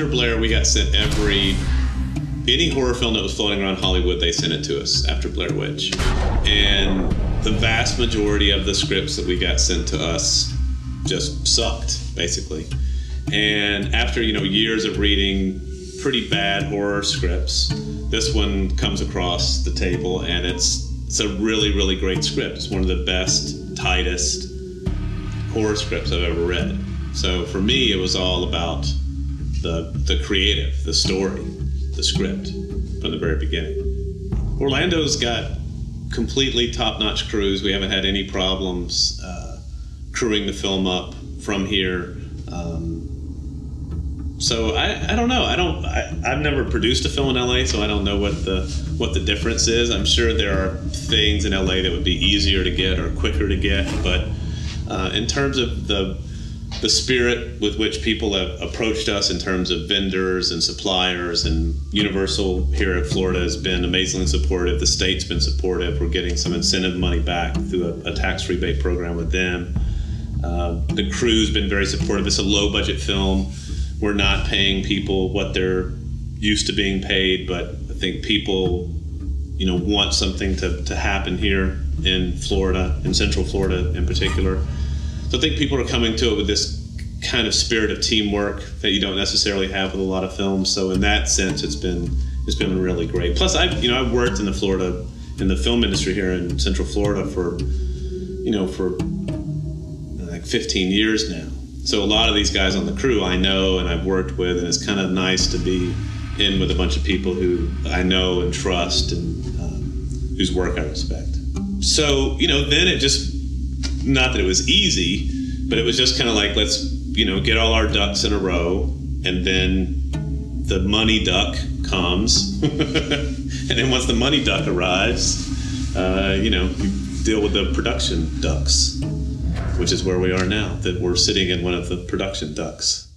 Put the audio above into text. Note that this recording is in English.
after Blair, we got sent any horror film that was floating around Hollywood, they sent it to us after Blair Witch. And the vast majority of the scripts that we got sent to us just sucked, basically. And after, years of reading pretty bad horror scripts, this one comes across the table, and it's a really, really great script. It's one of the best, tightest horror scripts I've ever read. So for me, it was all about the creative, the story, the script from the very beginning. Orlando's got completely top-notch crews. We haven't had any problems crewing the film up from here. So I don't know. I've never produced a film in LA, so I don't know what the difference is. I'm sure there are things in LA that would be easier to get or quicker to get, but in terms of the spirit with which people have approached us in terms of vendors and suppliers, and Universal here in Florida has been amazingly supportive. The state's been supportive. We're getting some incentive money back through a tax rebate program with them. The crew's been very supportive. It's a low-budget film. We're not paying people what they're used to being paid, but I think people, want something to happen here in Florida, in Central Florida in particular. So I think people are coming to it with this kind of spirit of teamwork that you don't necessarily have with a lot of films. So in that sense, it's been really great. Plus, I've worked in the film industry here in Central Florida for like 15 years now. So a lot of these guys on the crew I know and I've worked with, and it's kind of nice to be in with a bunch of people who I know and trust and whose work I respect. So, then it just, not that it was easy, but it was just kind of like, let's, get all our ducks in a row, and then the money duck comes. And then once the money duck arrives, you deal with the production ducks, which is where we are now, that we're sitting in one of the production ducks.